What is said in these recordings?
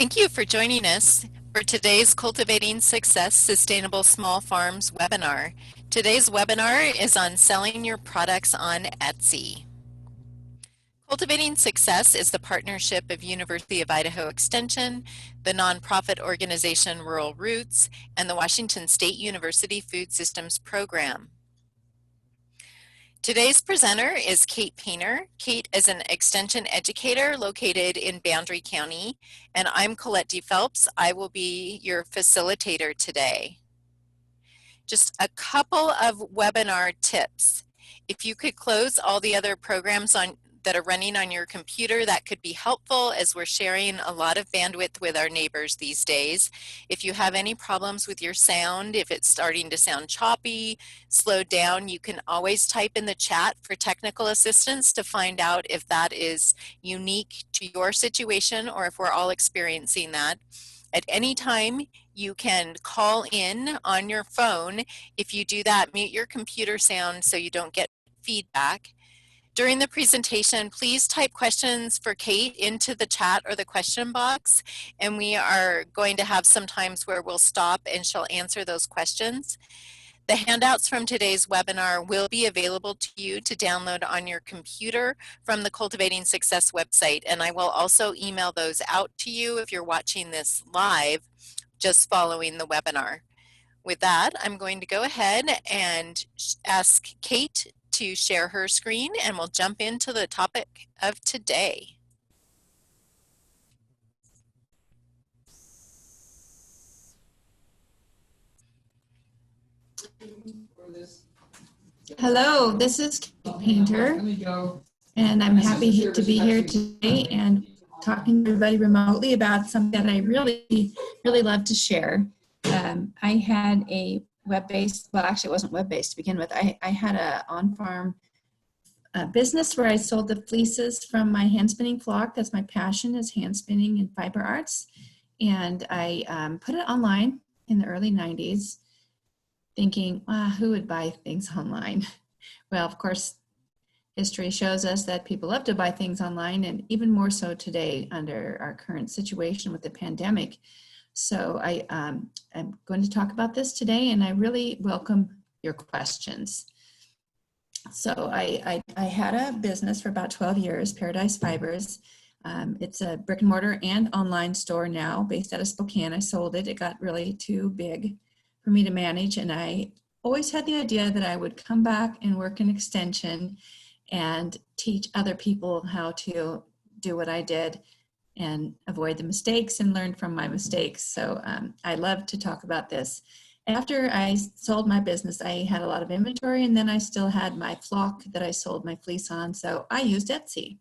Thank you for joining us for today's Cultivating Success Sustainable Small Farms webinar. Today's webinar is on selling your products on Etsy. Cultivating Success is the partnership of University of Idaho Extension, the nonprofit organization Rural Roots, and the Washington State University Food Systems Program. Today's presenter is Kate Painter. Kate is an extension educator located in Boundary County, and I'm Colette D. Phelps. I will be your facilitator today. Just a couple of webinar tips. If you could close all the other programs that are running on your computer, that could be helpful as we're sharing a lot of bandwidth with our neighbors these days. If you have any problems with your sound, if it's starting to sound choppy, slowed down, you can always type in the chat for technical assistance to find out if that is unique to your situation or if we're all experiencing that. At any time, you can call in on your phone. If you do that, mute your computer sound so you don't get feedback. During the presentation, please type questions for Kate into the chat or the question box, and we are going to have some times where we'll stop and she'll answer those questions. The handouts from today's webinar will be available to you to download on your computer from the Cultivating Success website, and I will also email those out to you if you're watching this live just following the webinar. With that, I'm going to go ahead and ask Kate to share her screen, and we'll jump into the topic of today. Hello, this is Kate Painter, and I'm happy to be here today and talking to everybody remotely about something that I really love to share. I had a web-based, well, actually it wasn't web-based to begin with. I had a on-farm business where I sold the fleeces from my hand spinning flock. That's my passion, is hand spinning and fiber arts. And I put it online in the early 90s, thinking, who would buy things online? Well, of course, history shows us that people love to buy things online, and even more so today under our current situation with the pandemic. So I'm going to talk about this today, and I really welcome your questions. So I had a business for about 12 years, Paradise Fibers. It's a brick and mortar and online store now based out of Spokane. I sold it. It got really too big for me to manage, and I always had the idea that I would come back and work in extension and teach other people how to do what I did and avoid the mistakes and learn from my mistakes. So I love to talk about this. After I sold my business, I had a lot of inventory, and then I still had my flock that I sold my fleece on, so I used Etsy.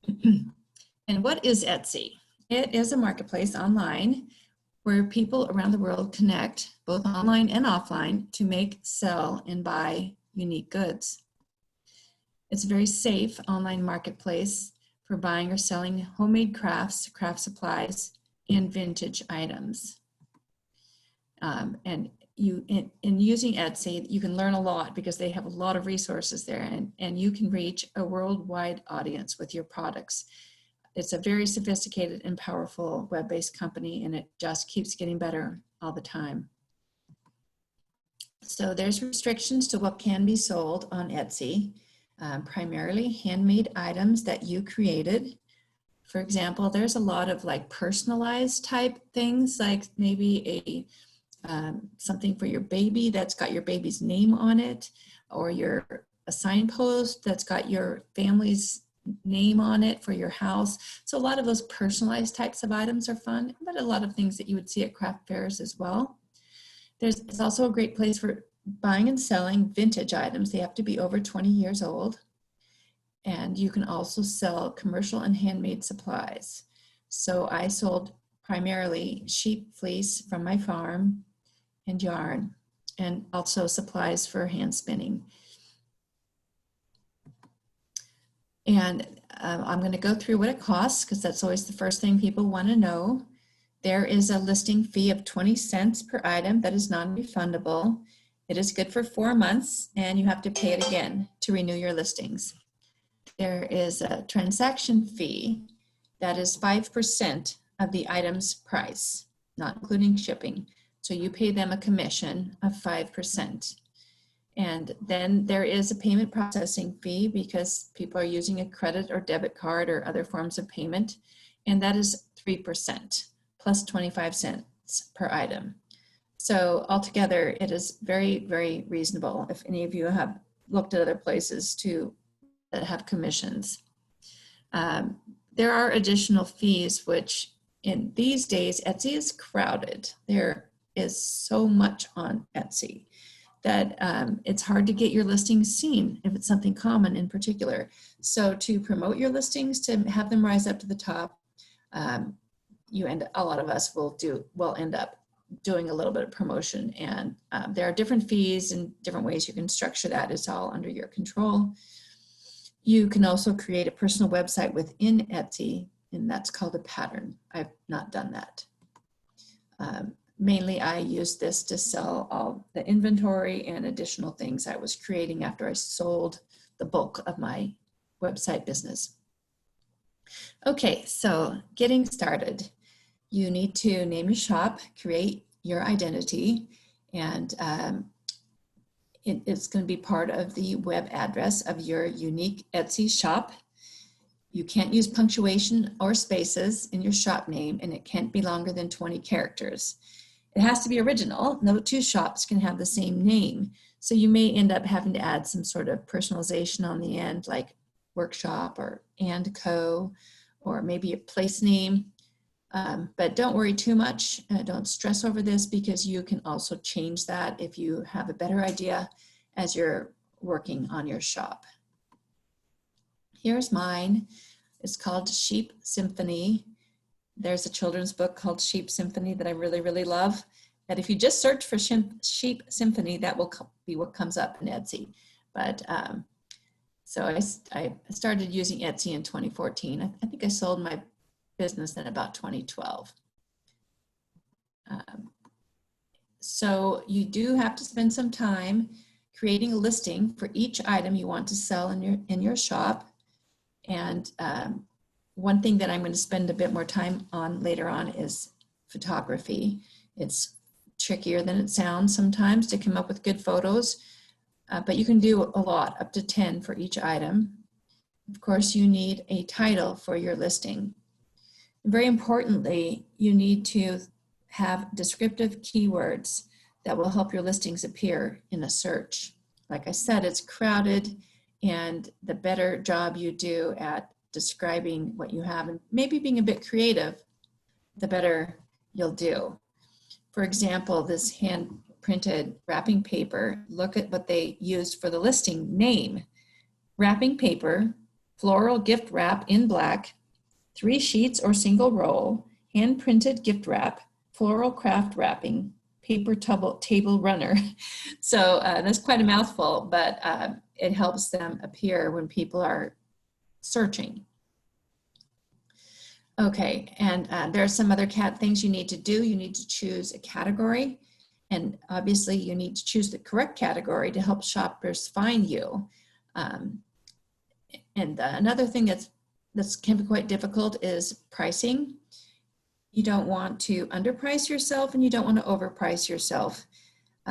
And what is Etsy? It is a marketplace online where people around the world connect, both online and offline, to make, sell, and buy unique goods. It's a very safe online marketplace for buying or selling homemade crafts, craft supplies, and vintage items. And in using Etsy, you can learn a lot because they have a lot of resources there, and you can reach a worldwide audience with your products. It's a very sophisticated and powerful web-based company, and it just keeps getting better all the time. So there's restrictions to what can be sold on Etsy, primarily handmade items that you created. For example, there's a lot of like personalized type things, like maybe something for your baby that's got your baby's name on it, or a signpost that's got your family's name on it for your house. So a lot of those personalized types of items are fun, but a lot of things that you would see at craft fairs as well. It's also a great place for buying and selling vintage items. They have to be over 20 years old. And you can also sell commercial and handmade supplies. So I sold primarily sheep fleece from my farm and yarn, and also supplies for hand spinning. And I'm going to go through what it costs, because that's always the first thing people want to know. There is a listing fee of 20 cents per item that is non-refundable. It is good for 4 months, and you have to pay it again to renew your listings. There is a transaction fee that is 5% of the item's price, not including shipping. So you pay them a commission of 5%. And then there is a payment processing fee because people are using a credit or debit card or other forms of payment. And that is 3% plus 25 cents per item. So altogether, it is very, very reasonable if any of you have looked at other places that have commissions. There are additional fees, which in these days, Etsy is crowded. There is so much on Etsy that it's hard to get your listings seen if it's something common in particular. So to promote your listings, to have them rise up to the top, a lot of us will end up doing a little bit of promotion, and there are different fees and different ways you can structure that. It's all under your control. You can also create a personal website within Etsy, and that's called a pattern. I've not done that. Mainly I use this to sell all the inventory and additional things I was creating after I sold the bulk of my website business. Okay, so getting started. You need to name your shop, create your identity, and it's going to be part of the web address of your unique Etsy shop. You can't use punctuation or spaces in your shop name, and it can't be longer than 20 characters. It has to be original. No two shops can have the same name. So you may end up having to add some sort of personalization on the end, like workshop or and co, or maybe a place name. But don't worry too much. Don't stress over this, because you can also change that if you have a better idea as you're working on your shop. Here's mine. It's called Sheep Symphony. There's a children's book called Sheep Symphony that I really, really love. That if you just search for Sheep Symphony, that will be what comes up in Etsy. But so I started using Etsy in 2014. I think I sold my business in about 2012. So you do have to spend some time creating a listing for each item you want to sell in your shop. And one thing that I'm going to spend a bit more time on later on is photography. It's trickier than it sounds sometimes to come up with good photos, but you can do a lot, up to 10 for each item. Of course, you need a title for your listing. Very importantly, you need to have descriptive keywords that will help your listings appear in a search. Like I said, it's crowded, and the better job you do at describing what you have and maybe being a bit creative, the better you'll do. For example, this hand printed wrapping paper, look at what they used for the listing name. Wrapping paper, floral gift wrap in black, 3 sheets or single roll, hand printed gift wrap, floral craft wrapping, paper table runner. So that's quite a mouthful, but it helps them appear when people are searching. Okay, and there are some other things you need to do. You need to choose a category, and obviously you need to choose the correct category to help shoppers find you. And another thing that can be quite difficult is pricing. You don't want to underprice yourself, and you don't want to overprice yourself.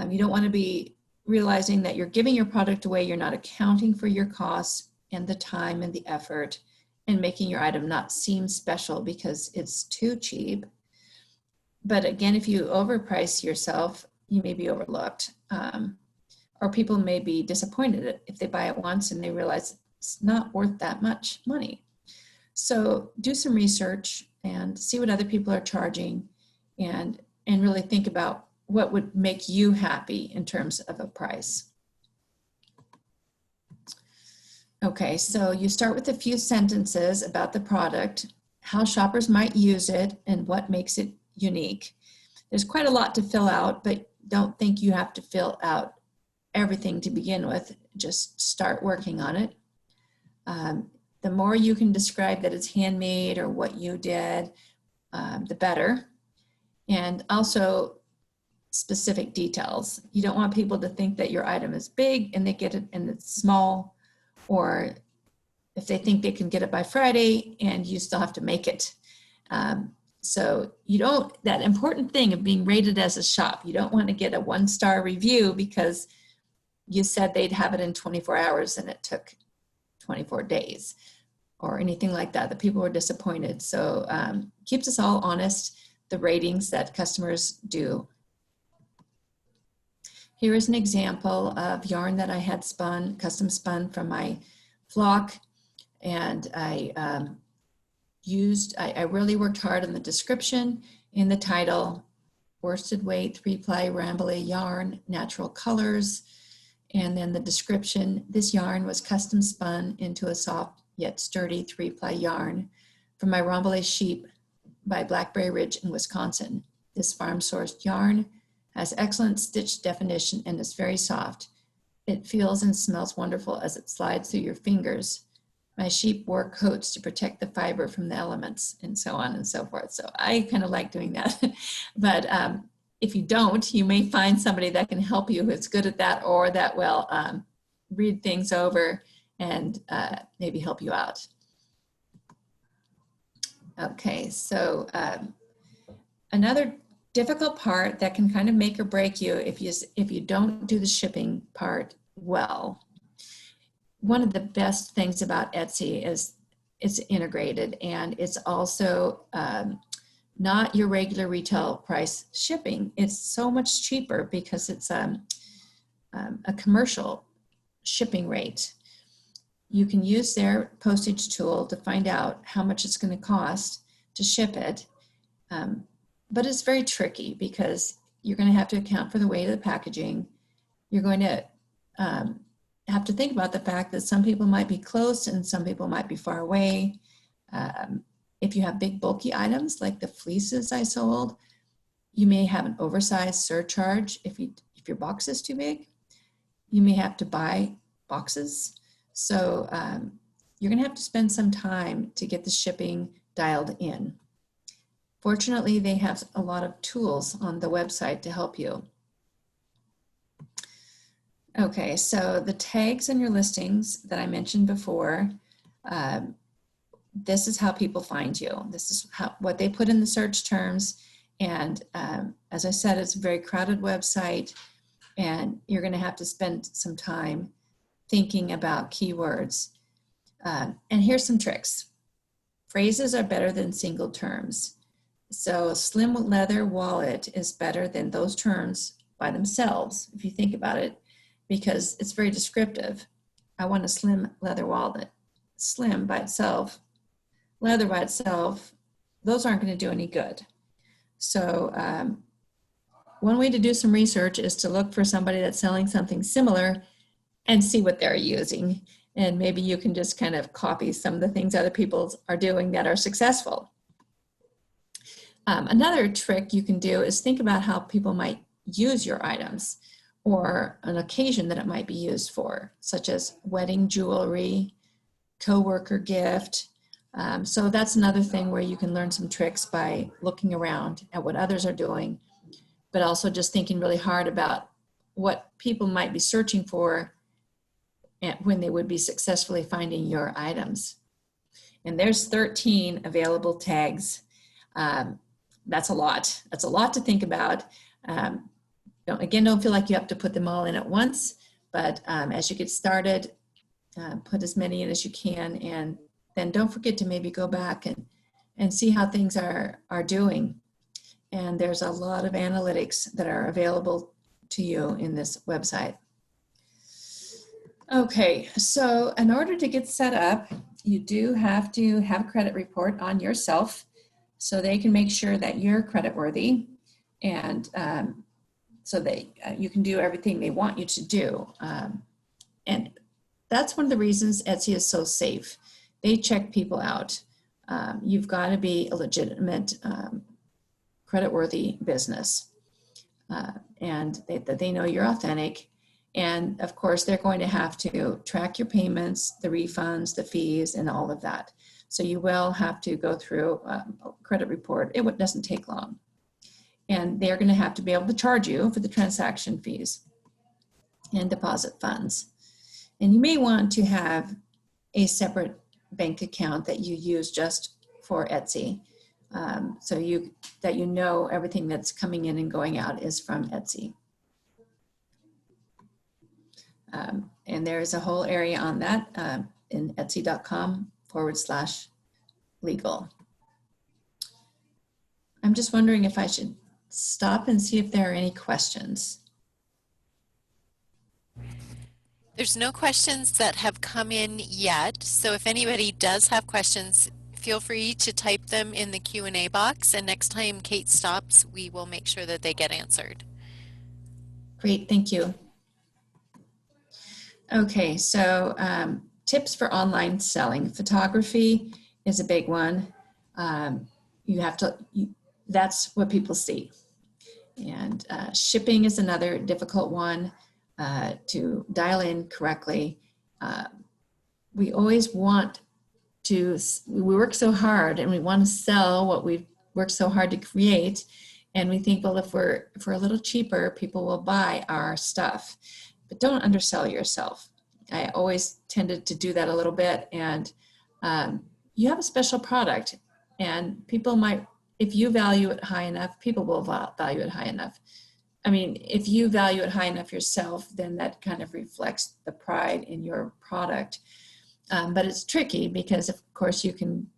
You don't want to be realizing that you're giving your product away, you're not accounting for your costs and the time and the effort, and making your item not seem special because it's too cheap. But again, if you overprice yourself, you may be overlooked, or people may be disappointed if they buy it once and they realize it's not worth that much money. So do some research and see what other people are charging, and really think about what would make you happy in terms of a price. Okay, so you start with a few sentences about the product, how shoppers might use it, and what makes it unique. There's quite a lot to fill out, but don't think you have to fill out everything to begin with. Just start working on it. The more you can describe that it's handmade or what you did, the better. And also specific details. You don't want people to think that your item is big and they get it and it's small, or if they think they can get it by Friday and you still have to make it. So you don't, that important thing of being rated as a shop, you don't want to get a 1-star review because you said they'd have it in 24 hours and it took 24 days or anything like that. The people were disappointed. So keeps us all honest, the ratings that customers do. Here is an example of yarn that I had spun, custom spun from my flock. And I really worked hard on the description in the title, worsted weight, 3-ply Rambouillet yarn, natural colors. And then the description, this yarn was custom spun into a soft yet sturdy 3-ply yarn from my Rambouillet sheep by Blackberry Ridge in Wisconsin. This farm-sourced yarn has excellent stitch definition and is very soft. It feels and smells wonderful as it slides through your fingers. My sheep wore coats to protect the fiber from the elements, and so on and so forth. So I kind of like doing that. But if you don't, you may find somebody that can help you who's good at that or that will read things over and maybe help you out. Okay, so another difficult part that can kind of make or break you if you don't do the shipping part well. One of the best things about Etsy is it's integrated, and it's also not your regular retail price shipping. It's so much cheaper because it's a commercial shipping rate. You can use their postage tool to find out how much it's going to cost to ship it. But it's very tricky because you're going to have to account for the weight of the packaging. You're going to have to think about the fact that some people might be close and some people might be far away. If you have big bulky items like the fleeces I sold, you may have an oversized surcharge if your box is too big. You may have to buy boxes. So you're going to have to spend some time to get the shipping dialed in. Fortunately, they have a lot of tools on the website to help you. Okay, so the tags in your listings that I mentioned before, this is how people find you. This is what they put in the search terms. And as I said, it's a very crowded website, and you're going to have to spend some time thinking about keywords. And here's some tricks. Phrases are better than single terms. So slim leather wallet is better than those terms by themselves, if you think about it, because it's very descriptive. I want a slim leather wallet. Slim by itself, leather by itself, those aren't going to do any good. So one way to do some research is to look for somebody that's selling something similar and see what they're using. And maybe you can just kind of copy some of the things other people are doing that are successful. Another trick you can do is think about how people might use your items or an occasion that it might be used for, such as wedding jewelry, coworker gift. So that's another thing where you can learn some tricks by looking around at what others are doing, but also just thinking really hard about what people might be searching for when they would be successfully finding your items. And there's 13 available tags. That's a lot. That's a lot to think about. Don't feel like you have to put them all in at once, but as you get started, put as many in as you can, and then don't forget to maybe go back and see how things are doing. And there's a lot of analytics that are available to you in this website. Okay, so in order to get set up, you do have to have a credit report on yourself so they can make sure that you're creditworthy, and so you can do everything they want you to do. And that's one of the reasons Etsy is so safe. They check people out. You've got to be a legitimate, creditworthy business, and they know you're authentic. And of course, they're going to have to track your payments, the refunds, the fees, and all of that. So you will have to go through a credit report. It doesn't take long. And they're going to have to be able to charge you for the transaction fees and deposit funds. And you may want to have a separate bank account that you use just for Etsy. so that you know everything that's coming in and going out is from Etsy. And there is a whole area on that in etsy.com/legal. I'm just wondering if I should stop and see if there are any questions. There's no questions that have come in yet, so if anybody does have questions, feel free to type them in the Q&A box, and next time Kate stops, we will make sure that they get answered. Great, thank you. Okay, so tips for online selling. Photography is a big one. That's what people see. And shipping is another difficult one to dial in correctly. We always want to, we work so hard and we want to sell what we've worked so hard to create. And we think, well, if we're a little cheaper, people will buy our stuff. But don't undersell yourself. I always tended to do that a little bit. And you have a special product, and people might, if you value it high enough, people will value it high enough. I mean, if you value it high enough yourself, then that kind of reflects the pride in your product. But it's tricky because, of course, you can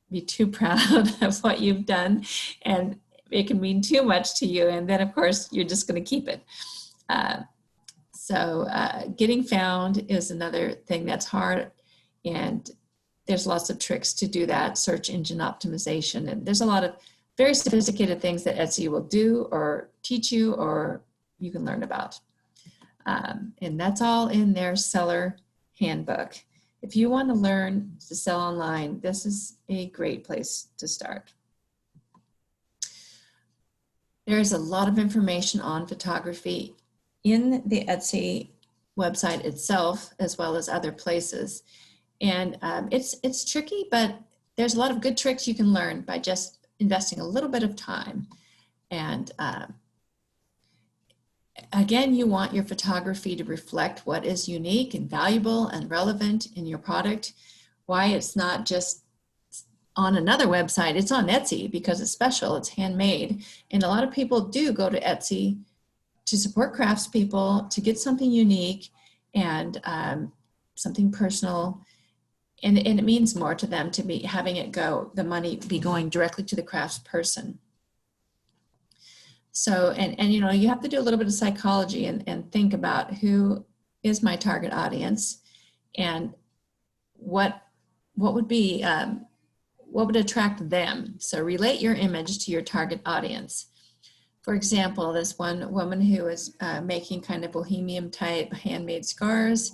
be too proud of what you've done, and it can mean too much to you. And then, of course, you're just going to keep it. So getting found is another thing that's hard. And there's lots of tricks to do that, search engine optimization. And there's a lot of very sophisticated things that Etsy will do or teach you or you can learn about. And that's all in their seller handbook. If you want to learn to sell online, this is a great place to start. There's a lot of information on photography in the Etsy website itself, as well as other places. And it's tricky, but there's a lot of good tricks you can learn by just investing a little bit of time. And again, you want your photography to reflect what is unique and valuable and relevant in your product. Why it's not just on another website, it's on Etsy because it's special, it's handmade. And a lot of people do go to Etsy to support craftspeople, to get something unique and something personal. And it means more to them to be having it go, the money be going directly to the crafts person. So, and you know, you have to do a little bit of psychology and think about who is my target audience and what would be, what would attract them. So relate your image to your target audience. For example, this one woman who was making kind of bohemian type handmade scarves,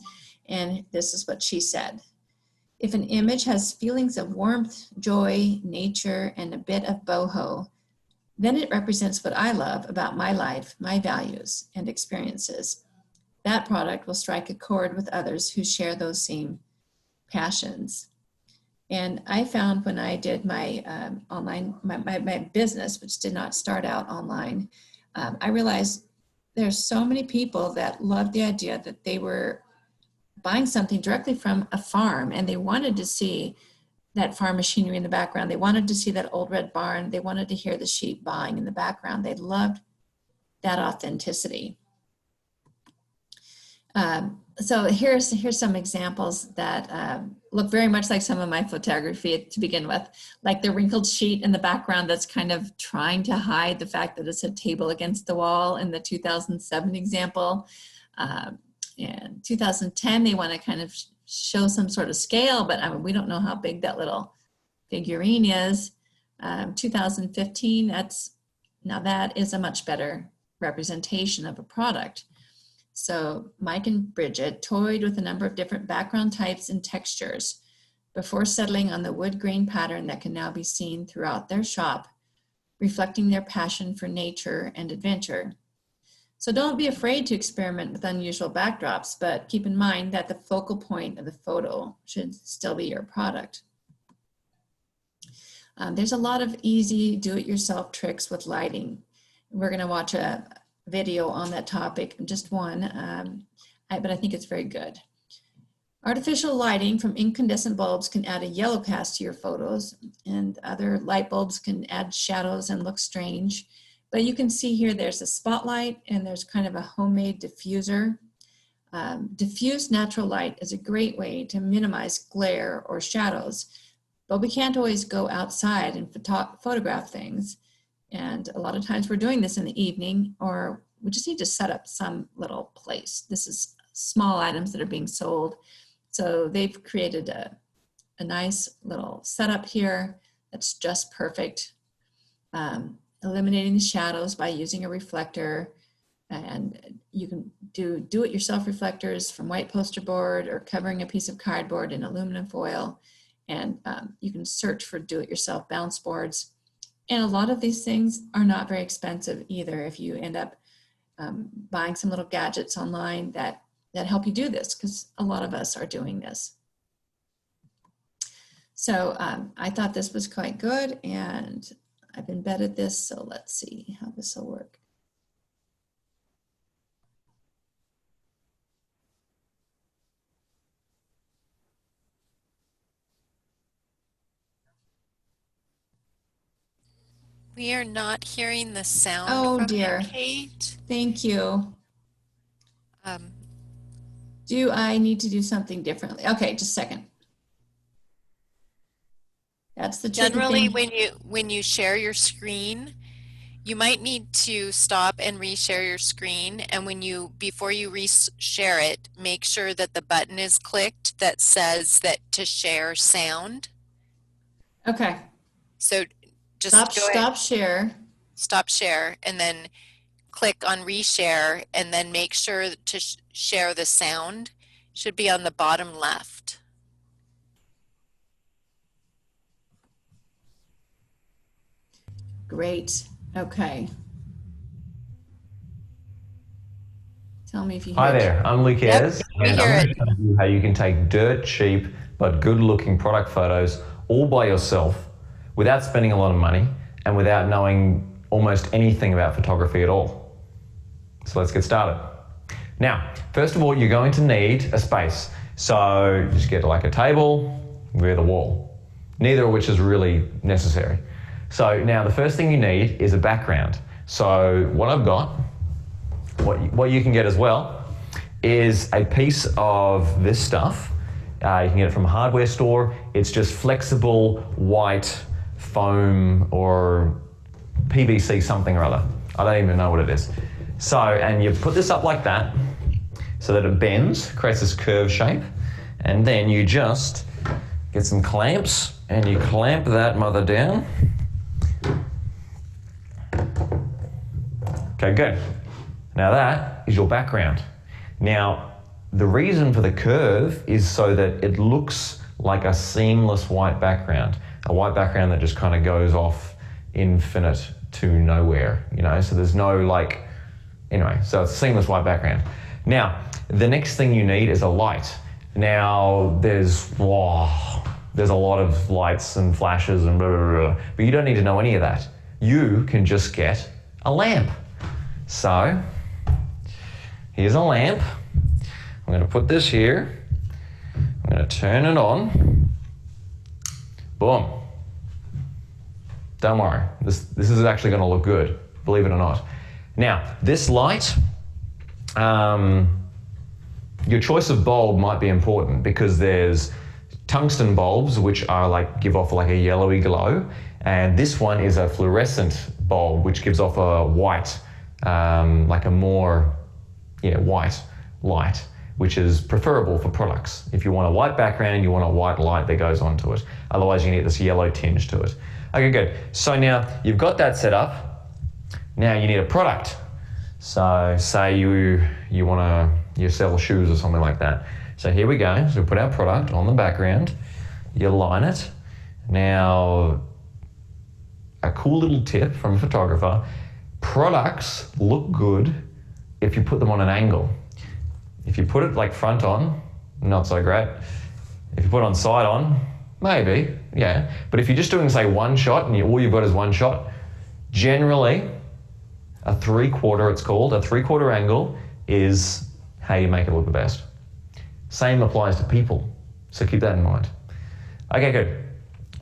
and this is what she said. If an image has feelings of warmth, joy, nature, and a bit of boho, then it represents what I love about my life, my values, and experiences. That product will strike a chord with others who share those same passions. And I found when I did my online, my business, which did not start out online, I realized there's so many people that loved the idea that they were buying something directly from a farm and they wanted to see that farm machinery in the background. They wanted to see that old red barn. They wanted to hear the sheep baaing in the background. They loved that authenticity. So here's some examples that look very much like some of my photography to begin with, like the wrinkled sheet in the background that's kind of trying to hide the fact that it's a table against the wall in the 2007 example. In 2010, they want to kind of show some sort of scale, but I mean, we don't know how big that little figurine is. 2015, now that is a much better representation of a product. So Mike and Bridget toyed with a number of different background types and textures before settling on the wood grain pattern that can now be seen throughout their shop, reflecting their passion for nature and adventure. So don't be afraid to experiment with unusual backdrops, but keep in mind that the focal point of the photo should still be your product. There's a lot of easy do-it-yourself tricks with lighting. We're going to watch a video on that topic, just one, but I think it's very good. Artificial lighting from incandescent bulbs can add a yellow cast to your photos, and other light bulbs can add shadows and look strange. But you can see here there's a spotlight and there's kind of a homemade diffuser. Diffused natural light is a great way to minimize glare or shadows, but we can't always go outside and photograph things. And a lot of times we're doing this in the evening, or we just need to set up some little place. This is small items that are being sold. So they've created a nice little setup here that's just perfect. Eliminating the shadows by using a reflector. And you can do it yourself reflectors from white poster board or covering a piece of cardboard in aluminum foil. And you can search for do-it-yourself bounce boards. And a lot of these things are not very expensive either if you end up buying some little gadgets online that help you do this, because a lot of us are doing this. So I thought this was quite good, and I've embedded this, so let's see how this will work. We are not hearing the sound Oh from dear. you, Kate. Thank you. Um, Do I need to do something differently? Okay, just a second. That's the tricky Generally, thing. when you share your screen, you might need to stop and reshare your screen. And before you reshare it, make sure that the button is clicked that says that to share sound. Okay. So just Stop share. Stop share, and then click on reshare, and then make sure to share the sound. Should be on the bottom left. Great. Okay. Tell me if you hear Hi it. there, I'm Luke Ayres, we and hear I'm going it. to show you how you can take dirt cheap but good looking product photos all by yourself without spending a lot of money and without knowing almost anything about photography at all. So let's get started. Now, first of all, you're going to need a space. So just get like a table with a wall, neither of which is really necessary. So now the first thing you need is a background. So what I've got, what you can get as well, is a piece of this stuff. You can get it from a hardware store. It's just flexible white foam or PVC something or other. I don't even know what it is. So, and you put this up like that so that it bends, creates this curved shape, and then you just get some clamps and you clamp that mother down. Okay, good. Now that is your background. Now, the reason for the curve is so that it looks like a seamless white background, a white background that just kind of goes off infinite to nowhere, you know, so there's no like, anyway, so it's a seamless white background. Now, the next thing you need is a light. Now, there's a lot of lights and flashes and blah, blah, blah, but you don't need to know any of that. You can just get a lamp. So, here's a lamp. I'm going to put this here. I'm going to turn it on. Boom. Don't worry, this is actually going to look good, believe it or not. Now, this light, your choice of bulb might be important because there's tungsten bulbs which are like give off like a yellowy glow, and this one is a fluorescent bulb which gives off a white, like a more white light, which is preferable for products. If you want a white background, you want a white light that goes onto it. Otherwise, you need this yellow tinge to it. Okay, good. So now you've got that set up. Now you need a product. So say you sell shoes or something like that. So here we go. So we put our product on the background. You line it. Now, a cool little tip from a photographer: products look good if you put them on an angle. If you put it like front on, not so great. If you put it on side on, maybe, yeah. But if you're just doing, say, one shot and all you've got is one shot, generally a 3/4, it's called, a 3/4 angle is how you make it look the best. Same applies to people. So keep that in mind. Okay, good.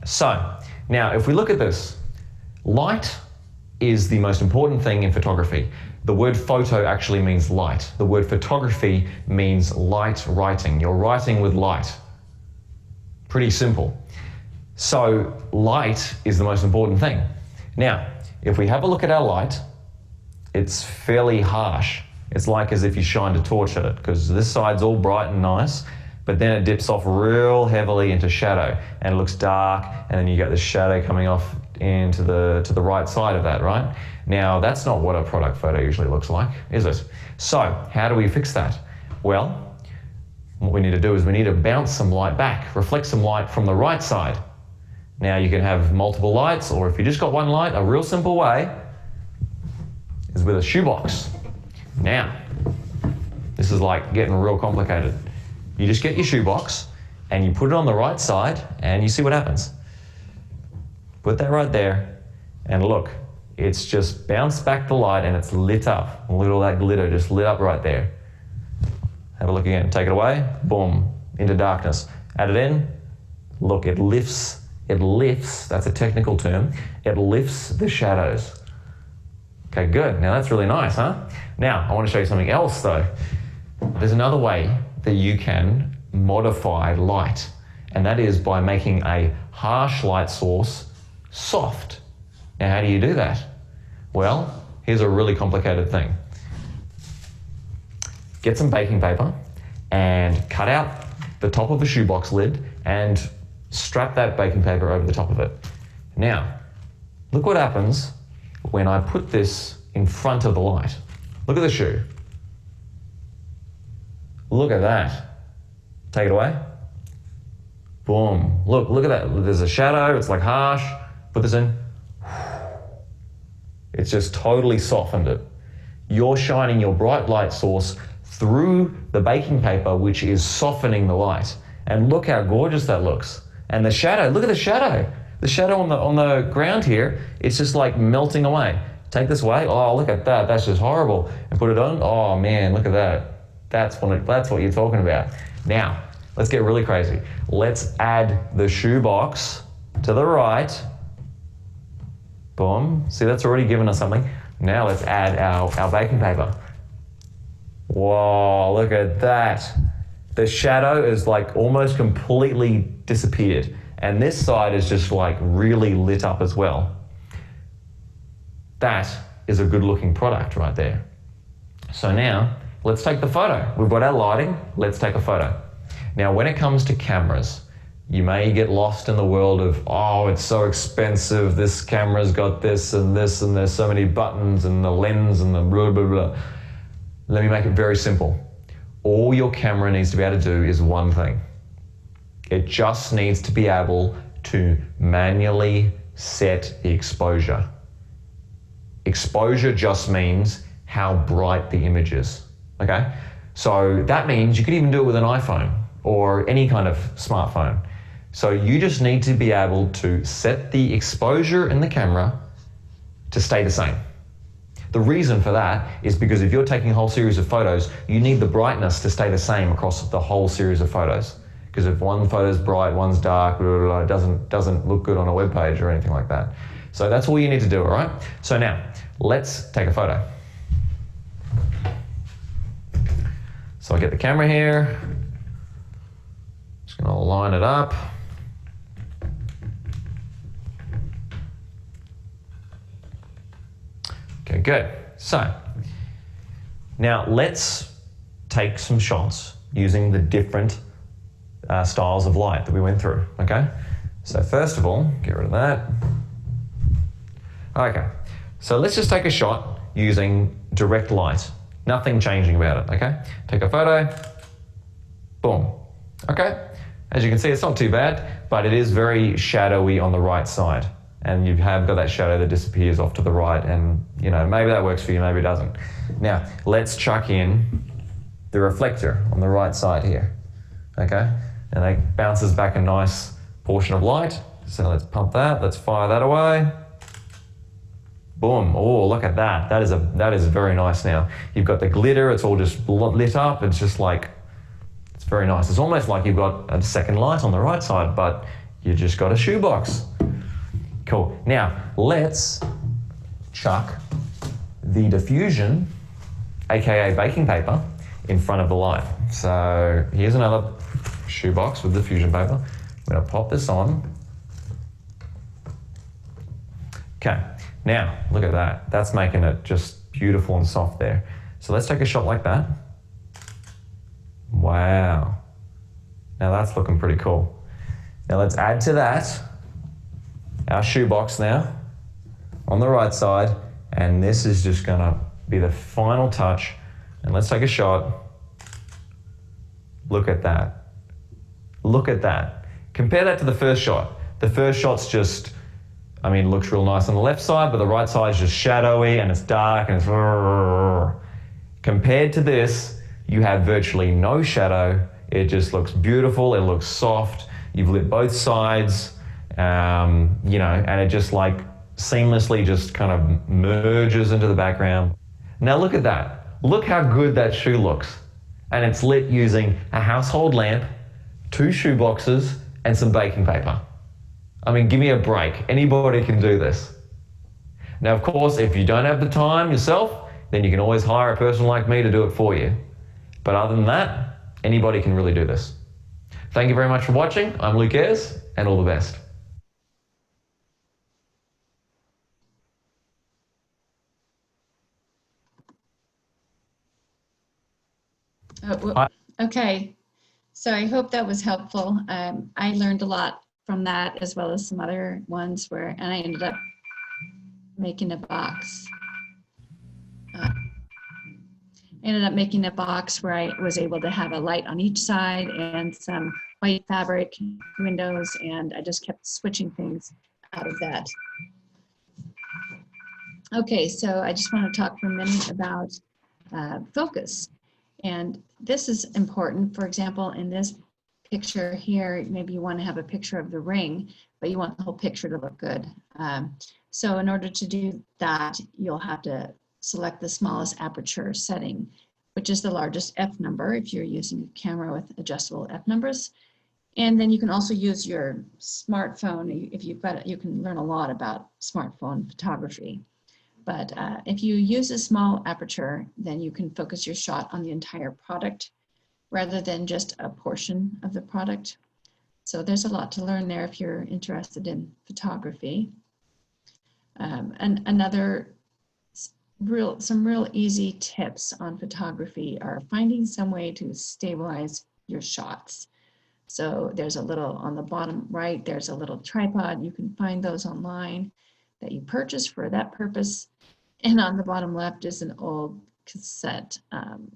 So now if we look at this, light is the most important thing in photography. The word photo actually means light. The word photography means light writing. You're writing with light. Pretty simple. So light is the most important thing. Now, if we have a look at our light, it's fairly harsh. It's like as if you shined a torch at it, because this side's all bright and nice, but then it dips off real heavily into shadow and it looks dark, and then you get the shadow coming off into to the right side of that, right? Now, that's not what a product photo usually looks like, is it? So, how do we fix that? Well, what we need to do is we need to bounce some light back, reflect some light from the right side. Now, you can have multiple lights, or if you just got one light, a real simple way is with a shoebox. Now, this is like getting real complicated. You just get your shoebox and you put it on the right side and you see what happens. Put that right there and look, it's just bounced back the light and it's lit up. Look at all that glitter just lit up right there. Have a look again, take it away, boom, into darkness. Add it in, look, it lifts, that's a technical term, it lifts the shadows. Okay, good, now that's really nice, huh? Now, I want to show you something else though. There's another way that you can modify light, and that is by making a harsh light source soft. Now, how do you do that? Well, here's a really complicated thing. Get some baking paper and cut out the top of a shoebox lid and strap that baking paper over the top of it. Now, look what happens when I put this in front of the light. Look at the shoe. Look at that. Take it away. Boom. Look at that. There's a shadow, it's like harsh. Put this in. It's just totally softened it. You're shining your bright light source through the baking paper, which is softening the light. And look how gorgeous that looks. And the shadow, look at the shadow. The shadow on the ground here, it's just like melting away. Take this away. Oh, look at that. That's just horrible. And put it on. Oh man, look at that. That's what you're talking about. Now, let's get really crazy. Let's add the shoebox to the right. Boom. See, that's already given us something. Now let's add our baking paper. Whoa, look at that. The shadow is like almost completely disappeared. And this side is just like really lit up as well. That is a good looking product right there. So now, let's take the photo. We've got our lighting, let's take a photo. Now, when it comes to cameras, you may get lost in the world of, oh, it's so expensive, this camera's got this, and there's so many buttons, and the lens, and the blah, blah, blah. Let me make it very simple. All your camera needs to be able to do is one thing. It just needs to be able to manually set the exposure. Exposure just means how bright the image is, okay? So that means you could even do it with an iPhone or any kind of smartphone. So you just need to be able to set the exposure in the camera to stay the same. The reason for that is because if you're taking a whole series of photos, you need the brightness to stay the same across the whole series of photos. Because if one photo's bright, one's dark, blah, blah, blah, it doesn't look good on a web page or anything like that. So that's all you need to do, all right? So now, let's take a photo. So I get the camera here. Just gonna line it up. Okay, good. So now let's take some shots using the different styles of light that we went through, okay? So first of all, get rid of that. Okay, so let's just take a shot using direct light. Nothing changing about it, okay? Take a photo, boom. Okay, as you can see, it's not too bad, but it is very shadowy on the right side. And you have got that shadow that disappears off to the right, and you know, maybe that works for you, maybe it doesn't. Now, let's chuck in the reflector on the right side here, okay? And that bounces back a nice portion of light. So let's pump that, let's fire that away. Boom, oh, look at that. That is very nice now. You've got the glitter, it's all just lit up. It's just like, it's Very nice. It's almost like you've got a second light on the right side, but you just got a shoebox. Cool. Now, let's chuck the diffusion, aka baking paper, in front of the light. So here's another shoebox with diffusion paper. I'm going to pop this on. Okay, now look at that. That's making it just beautiful and soft there. So let's take a shot like that. Wow. Now that's looking pretty cool. Now let's add to that our shoebox now on the right side, and this is just gonna be the final touch. And let's take a shot. Look at that. Look at that. Compare that to the first shot. The first shot's just, I mean, looks real nice on the left side, but the right side is just shadowy and it's dark and it's... Compared to this, you have virtually no shadow. It just looks beautiful. It looks soft. You've lit both sides, you know, and it just like seamlessly just kind of merges into the background. Now look at that. Look how good that shoe looks. And it's lit using a household lamp, 2 shoe boxes, and some baking paper. I mean, give me a break. Anybody can do this. Now, of course, if you don't have the time yourself, then you can always hire a person like me to do it for you. But other than that, anybody can really do this. Thank you very much for watching. I'm Luke Ayres, and all the best. Okay, so I hope that was helpful. I learned a lot from that, as well as some other ones and I ended up making a box. I ended up making a box where I was able to have a light on each side and some white fabric windows, and I just kept switching things out of that. Okay, so I just want to talk for a minute about focus. And this is important. For example, in this picture here, maybe you want to have a picture of the ring, but you want the whole picture to look good. So in order to do that, you'll have to select the smallest aperture setting, which is the largest f number if you're using a camera with adjustable f numbers. And then you can also use your smartphone. If you've got it, you can learn a lot about smartphone photography. But if you use a small aperture, then you can focus your shot on the entire product rather than just a portion of the product. So there's a lot to learn there if you're interested in photography. And some real easy tips on photography are finding some way to stabilize your shots. So there's a little, on the bottom right, there's a little tripod. You can find those online that you purchase for that purpose. And on the bottom left is an old cassette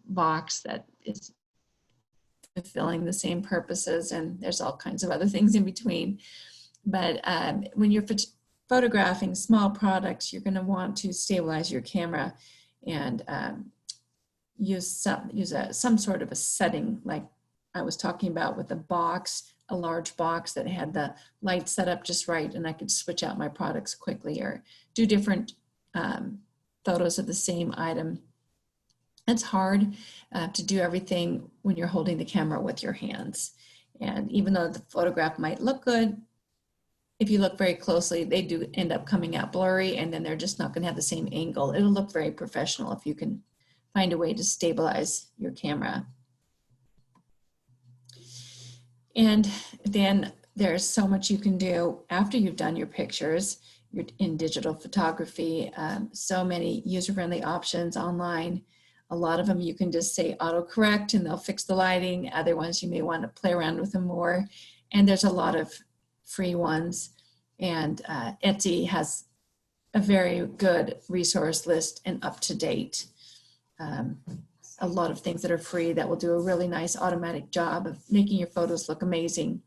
box that is fulfilling the same purposes, and there's all kinds of other things in between. But when you're photographing small products, you're going to want to stabilize your camera and use some sort of a setting, like I was talking about with a box, a large box that had the light set up just right, and I could switch out my products quickly or do different photos of the same item. It's hard to do everything when you're holding the camera with your hands. And even though the photograph might look good, if you look very closely, they do end up coming out blurry, and then they're just not going to have the same angle. It'll look very professional if you can find a way to stabilize your camera. And then there's so much you can do after you've done your pictures. You're in digital photography, so many user-friendly options online. A lot of them you can just say autocorrect and they'll fix the lighting. Other ones you may want to play around with them more. And there's a lot of free ones. And Etsy has a very good resource list and up-to-date. A lot of things that are free that will do a really nice automatic job of making your photos look amazing.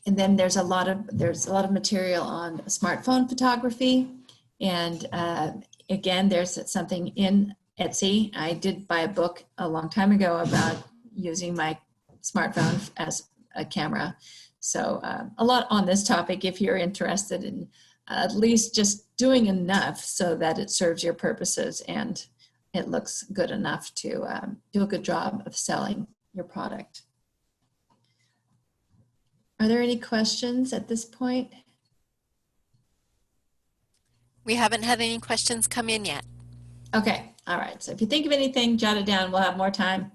And then there's a lot of material on smartphone photography. And again, there's something in Etsy. I did buy a book a long time ago about using my smartphone as a camera. So a lot on this topic if you're interested in at least just doing enough so that it serves your purposes and it looks good enough to do a good job of selling your product. Are there any questions at this point? We haven't had any questions come in yet. Okay, all right. So if you think of anything, jot it down. We'll have more time.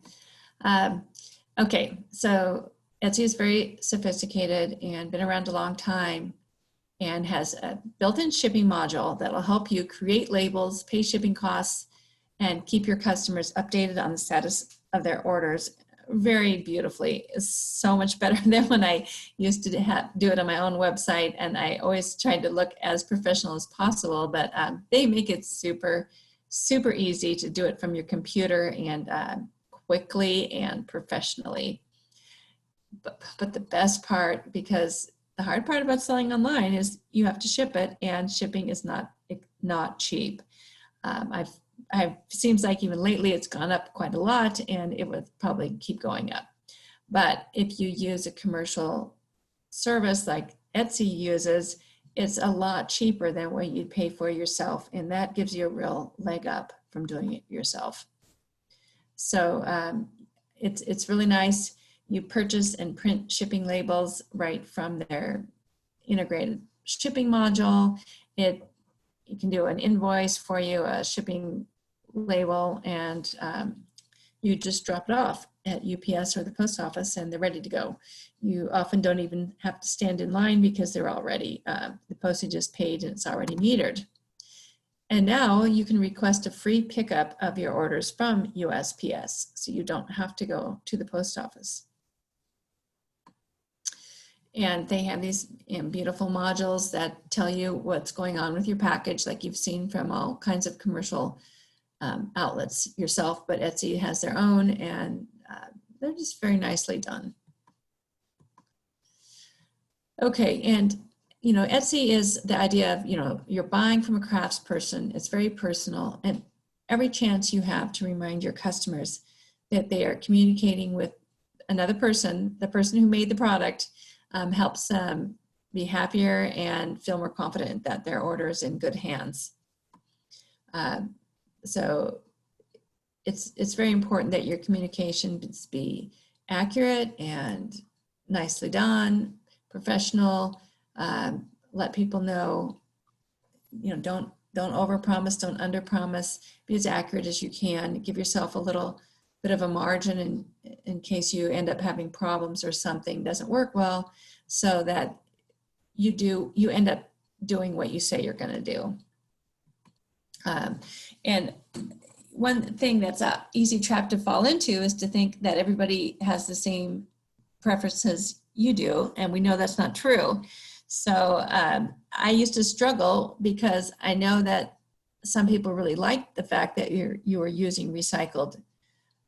Okay, so Etsy is very sophisticated and been around a long time and has a built-in shipping module that will help you create labels, pay shipping costs, and keep your customers updated on the status of their orders very beautifully. It's so much better than when I used to do it on my own website, and I always tried to look as professional as possible, but they make it super easy to do it from your computer and quickly and professionally. But the best part, because the hard part about selling online is you have to ship it, and shipping is not cheap. Seems like even lately it's gone up quite a lot, and it would probably keep going up. But if you use a commercial service like Etsy uses, it's a lot cheaper than what you'd pay for yourself, and that gives you a real leg up from doing it yourself. So it's really nice. You purchase and print shipping labels right from their integrated shipping module. It can do an invoice for you, a shipping label, and you just drop it off at UPS or the post office and they're ready to go. You often don't even have to stand in line because they're already, the postage is paid and it's already metered. And now you can request a free pickup of your orders from USPS, so you don't have to go to the post office. And they have these beautiful modules that tell you what's going on with your package, like you've seen from all kinds of commercial outlets yourself, but Etsy has their own, and they're just very nicely done. Okay, and you know, Etsy is the idea of, you know, you're buying from a craftsperson. It's very personal, and every chance you have to remind your customers that they are communicating with another person, the person who made the product, helps them be happier and feel more confident that their order is in good hands. So it's very important that your communications be accurate and nicely done, professional. Let people know, you know, don't overpromise, don't underpromise. Be as accurate as you can. Give yourself a little bit of a margin in case you end up having problems or something doesn't work well, so that you end up doing what you say you're going to do. And one thing that's an easy trap to fall into is to think that everybody has the same preferences you do, and we know that's not true. So I used to struggle because I know that some people really like the fact that you are using recycled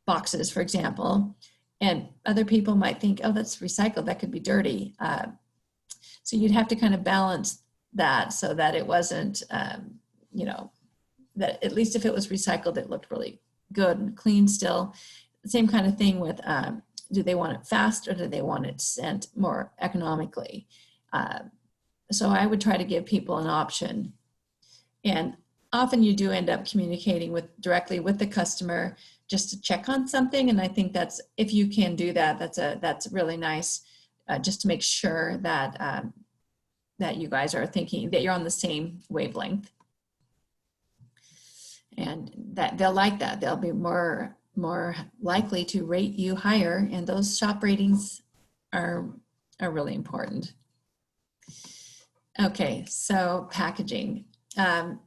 boxes, for example, and other people might think, oh, that's recycled, that could be dirty. So you'd have to kind of balance that so that it wasn't, you know, that at least if it was recycled, it looked really good and clean still. Same kind of thing with, do they want it fast or do they want it sent more economically? So I would try to give people an option. And often you do end up communicating directly with the customer just to check on something. And I think that's, if you can do that, that's really nice, just to make sure that, that you guys are thinking that you're on the same wavelength. And that they'll like that. They'll be more likely to rate you higher, and those shop ratings are really important. Okay, so packaging. Before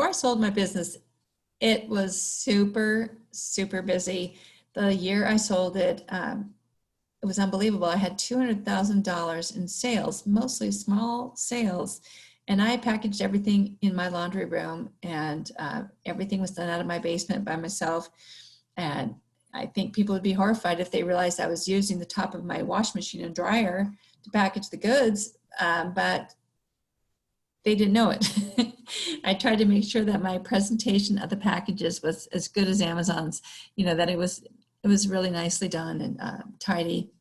I sold my business, it was super busy. The year I sold it, it was unbelievable. I had $200,000 in sales, mostly small sales. And I packaged everything in my laundry room, and everything was done out of my basement by myself. And I think people would be horrified if they realized I was using the top of my wash machine and dryer to package the goods, but they didn't know it. I tried to make sure that my presentation of the packages was as good as Amazon's, you know, that it was really nicely done and tidy.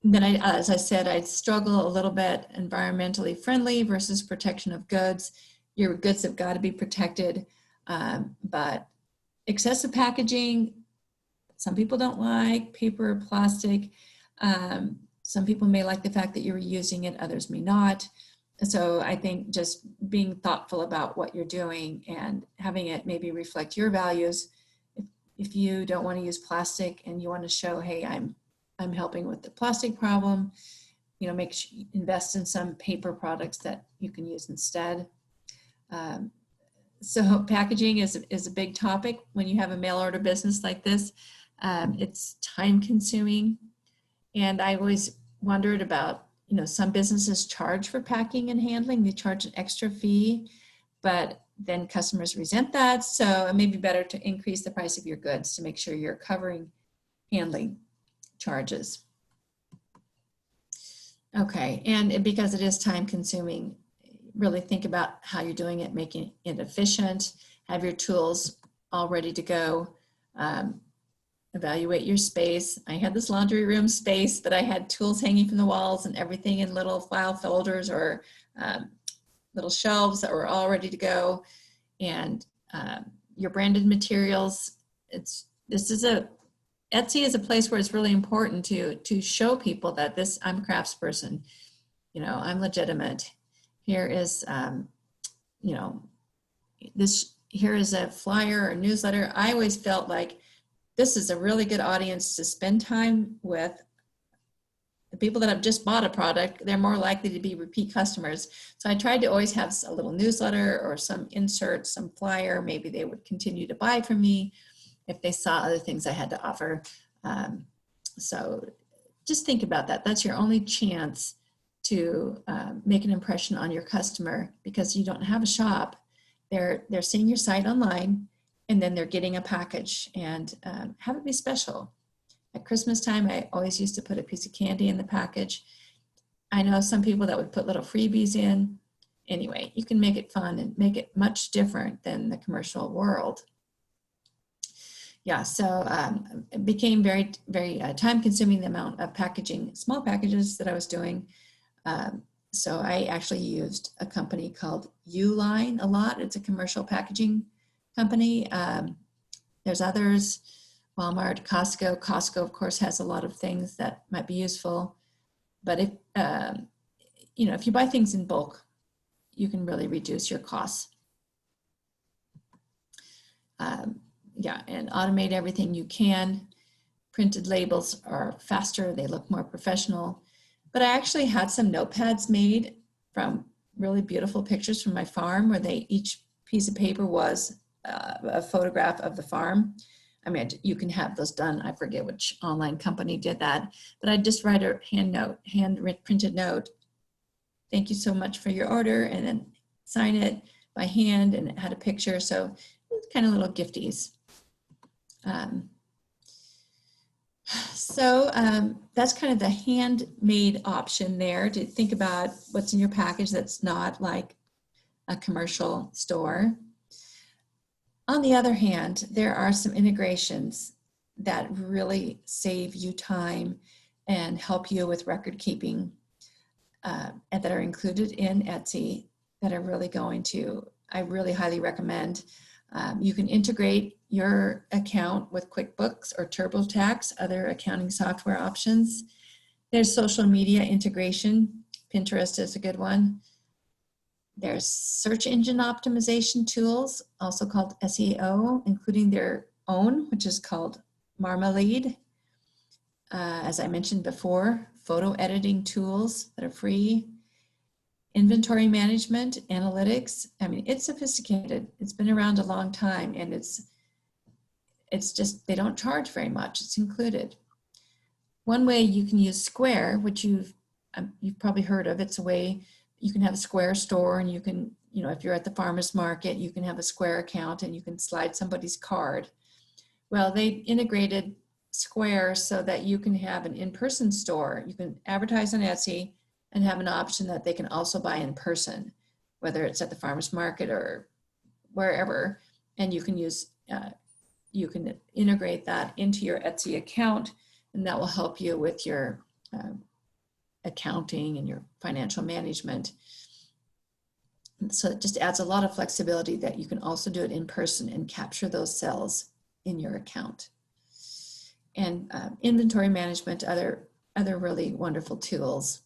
And then as I said, I'd struggle a little bit environmentally friendly versus protection of goods. your goods have got to be protected. But excessive packaging, some people don't like paper or plastic. Some people may like the fact that you're reusing it, others may not. So I think just being thoughtful about what you're doing and having it maybe reflect your values. If you don't want to use plastic and you want to show, hey, I'm helping with the plastic problem, make sure you invest in some paper products that you can use instead. So packaging is a big topic when you have a mail order business like this. It's time consuming. And I always wondered about, some businesses charge for packing and handling. They charge an extra fee, but then customers resent that. So it may be better to increase the price of your goods to make sure you're covering handling charges. Okay, and because it is time consuming, really think about how you're doing it, making it efficient, have your tools all ready to go. Evaluate your space. I had this laundry room space, but I had tools hanging from the walls and everything in little file folders or little shelves that were all ready to go. And your branded materials, Etsy is a place where it's really important to show people that I'm a craftsperson, I'm legitimate. Here is, here is a flyer or newsletter. I always felt like this is a really good audience to spend time with. The people that have just bought a product, they're more likely to be repeat customers. So I tried to always have a little newsletter or some insert, some flyer. Maybe they would continue to buy from me if they saw other things I had to offer. So just think about that. That's your only chance to make an impression on your customer, because you don't have a shop. They're seeing your site online, and then they're getting a package, and have it be special. At Christmas time, I always used to put a piece of candy in the package. I know some people that would put little freebies in. Anyway, you can make it fun and make it much different than the commercial world. Yeah, so it became very, very time consuming, the amount of packaging, small packages that I was doing. So I actually used a company called Uline a lot. It's a commercial packaging company. There's others, Walmart, Costco. Costco, of course, has a lot of things that might be useful. But if you buy things in bulk, you can really reduce your costs. And automate everything you can. Printed labels are faster. They look more professional. But I actually had some notepads made from really beautiful pictures from my farm, where each piece of paper was a photograph of the farm. I mean, you can have those done. I forget which online company did that, but I just write a hand printed note. Thank you so much for your order, and then sign it by hand, and it had a picture. So it's kind of little gifties. So that's kind of the handmade option there, to think about what's in your package that's not like a commercial store. On the other hand, there are some integrations that really save you time and help you with record keeping, and that are included in Etsy, that are really I really highly recommend. You can integrate your account with QuickBooks or TurboTax, other accounting software options. There's social media integration. Pinterest is a good one. There's search engine optimization tools, also called SEO, including their own, which is called Marmalade. As I mentioned before, photo editing tools that are free. Inventory management, analytics. I mean, it's sophisticated. It's been around a long time, and it's just, they don't charge very much. It's included. One way you can use Square, which you've probably heard of. It's a way you can have a Square store, and you can, if you're at the farmer's market, you can have a Square account and you can slide somebody's card. Well, they integrated Square so that you can have an in-person store. You can advertise on Etsy and have an option that they can also buy in person, whether it's at the farmer's market or wherever. And you can you can integrate that into your Etsy account, and that will help you with your accounting and your financial management. So it just adds a lot of flexibility that you can also do it in person and capture those sales in your account. And inventory management, other really wonderful tools.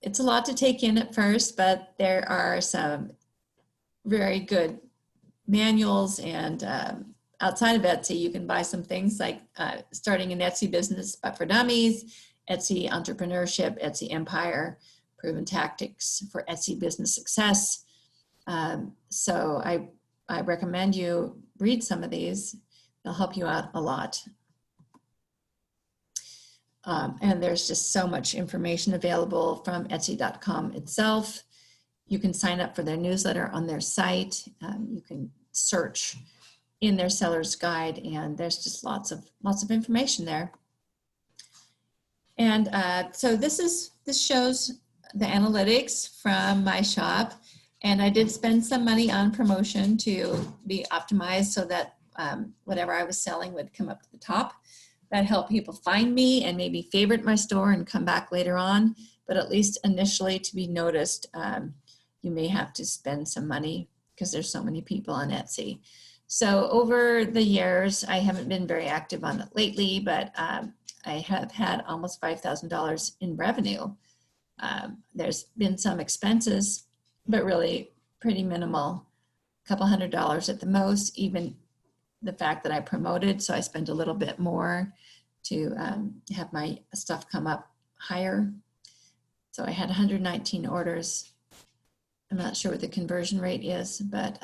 It's a lot to take in at first, but there are some very good manuals, and outside of Etsy, you can buy some things like starting an Etsy business, but for dummies, Etsy entrepreneurship, Etsy empire, proven tactics for Etsy business success. So I recommend you read some of these. They'll help you out a lot. And there's just so much information available from Etsy.com itself. You can sign up for their newsletter on their site. You can search in their seller's guide, and there's just lots of information there. And so this shows the analytics from my shop, and I did spend some money on promotion to be optimized so that whatever I was selling would come up to the top. That helped people find me and maybe favorite my store and come back later on, but at least initially to be noticed, you may have to spend some money because there's so many people on Etsy. So over the years, I haven't been very active on it lately, but I have had almost $5,000 in revenue. There's been some expenses, but really pretty minimal, a couple $100 at the most, even the fact that I promoted, so I spent a little bit more to have my stuff come up higher. So I had 119 orders. I'm not sure what the conversion rate is, but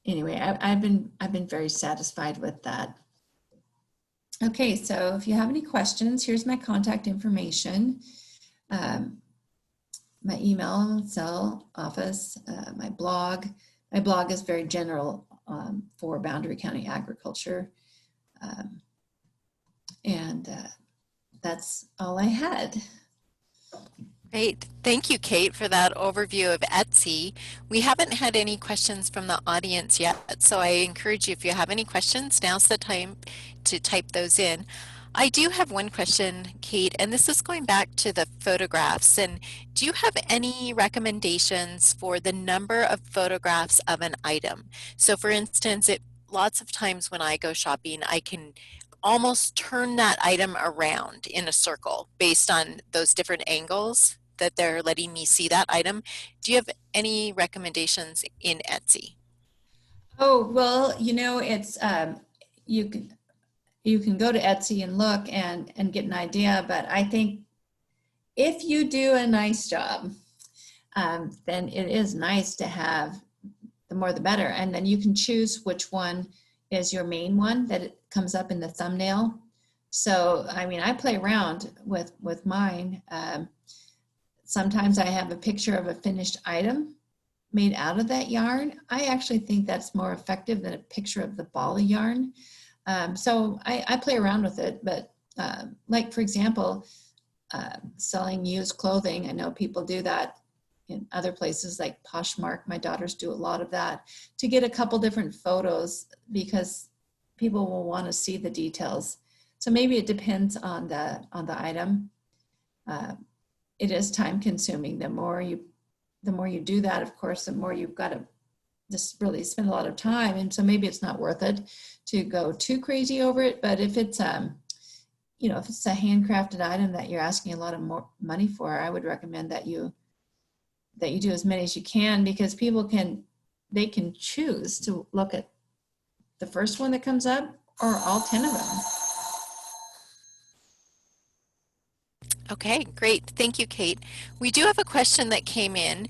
anyway, I've been very satisfied with that. Okay, so if you have any questions, here's my contact information. My email, cell, office, my blog. My blog is very general for Boundary County agriculture. And that's all I had. Great. Thank you, Kate, for that overview of Etsy. We haven't had any questions from the audience yet, so I encourage you, if you have any questions, now's the time to type those in. I do have one question, Kate, and this is going back to the photographs. And do you have any recommendations for the number of photographs of an item? So for instance, lots of times when I go shopping, I can almost turn that item around in a circle based on those different angles that they're letting me see that item. Do you have any recommendations in Etsy? Oh, well, you know, it's you can go to Etsy and look and get an idea, but I think if you do a nice job, then it is nice to have the more the better, and then you can choose which one is your main one that it comes up in the thumbnail. So I mean, I play around with mine. Sometimes I have a picture of a finished item made out of that yarn. I actually think that's more effective than a picture of the ball of yarn. So I play around with it, but like for example, selling used clothing, I know people do that in other places like Poshmark. My daughters do a lot of that to get a couple different photos because people will want to see the details. So maybe it depends on the item. It is time consuming. The more you do that, of course, the more you've got to just really spend a lot of time. And so maybe it's not worth it to go too crazy over it. But if it's, you know, if it's a handcrafted item that you're asking a lot of more money for, I would recommend that you do as many as you can, because people can choose to look at the first one that comes up or all 10 of them. Okay, great. Thank you, Kate. We do have a question that came in,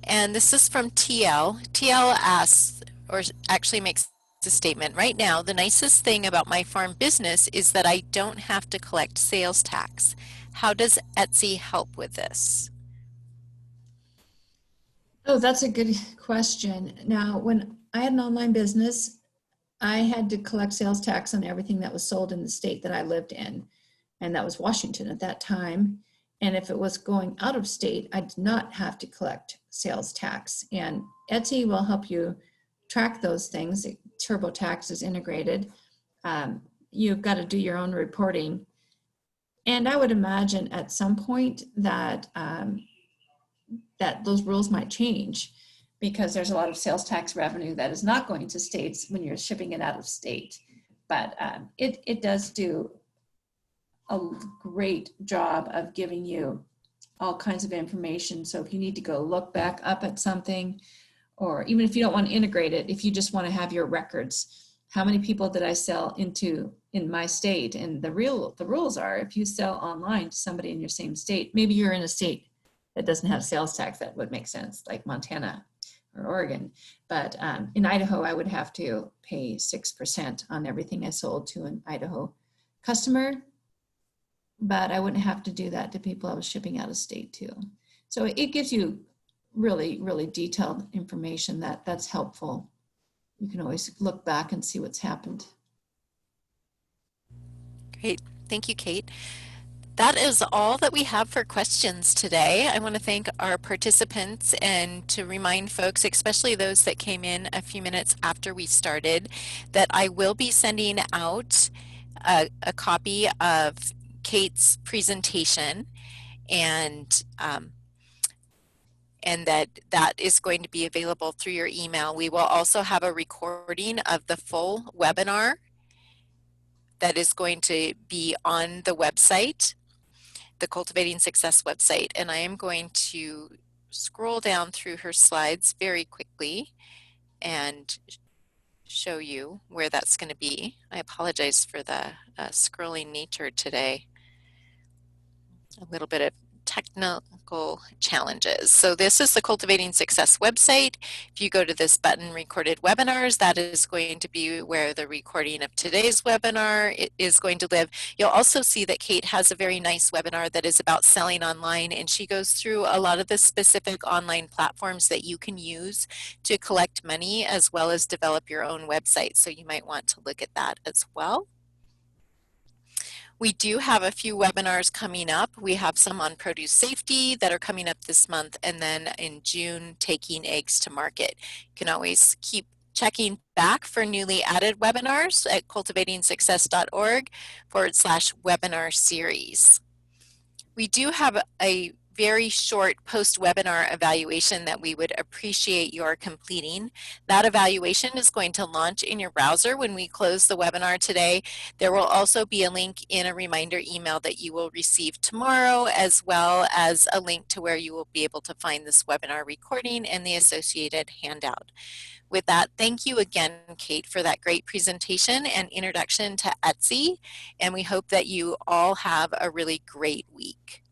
and this is from TL. TL asks, or actually makes a statement, right now, the nicest thing about my farm business is that I don't have to collect sales tax. How does Etsy help with this? Oh, that's a good question. Now, when I had an online business, I had to collect sales tax on everything that was sold in the state that I lived in, and that was Washington at that time. And if it was going out of state, I did not have to collect sales tax. And Etsy will help you track those things. TurboTax is integrated. You've got to do your own reporting. And I would imagine at some point that that those rules might change, because there's a lot of sales tax revenue that is not going to states when you're shipping it out of state. But it does do a great job of giving you all kinds of information. So if you need to go look back up at something, or even if you don't want to integrate it, if you just want to have your records, how many people did I sell into in my state? And the rules are, if you sell online to somebody in your same state, maybe you're in a state that doesn't have sales tax, that would make sense, like Montana or Oregon. But in Idaho, I would have to pay 6% on everything I sold to an Idaho customer, but I wouldn't have to do that to people I was shipping out of state to. So it gives you really, really detailed information that's helpful. You can always look back and see what's happened. Great. Thank you, Kate. That is all that we have for questions today. I want to thank our participants and to remind folks, especially those that came in a few minutes after we started, that I will be sending out a copy of Kate's presentation, and that is going to be available through your email. We will also have a recording of the full webinar that is going to be on the website, the Cultivating Success website, and I am going to scroll down through her slides very quickly and show you where that's going to be. I apologize for the scrolling nature today. A little bit of technical challenges. So this is the Cultivating Success website. If you go to this button, recorded webinars, that is going to be where the recording of today's webinar is going to live. You'll also see that Kate has a very nice webinar that is about selling online, and she goes through a lot of the specific online platforms that you can use to collect money as well as develop your own website. So you might want to look at that as well. We do have a few webinars coming up. We have some on produce safety that are coming up this month, and then in June, taking eggs to market. You can always keep checking back for newly added webinars at cultivatingsuccess.org/webinar series. We do have a very short post-webinar evaluation that we would appreciate your completing. That evaluation is going to launch in your browser when we close the webinar today. There will also be a link in a reminder email that you will receive tomorrow, as well as a link to where you will be able to find this webinar recording and the associated handout. With that, thank you again, Kate, for that great presentation and introduction to Etsy, and we hope that you all have a really great week.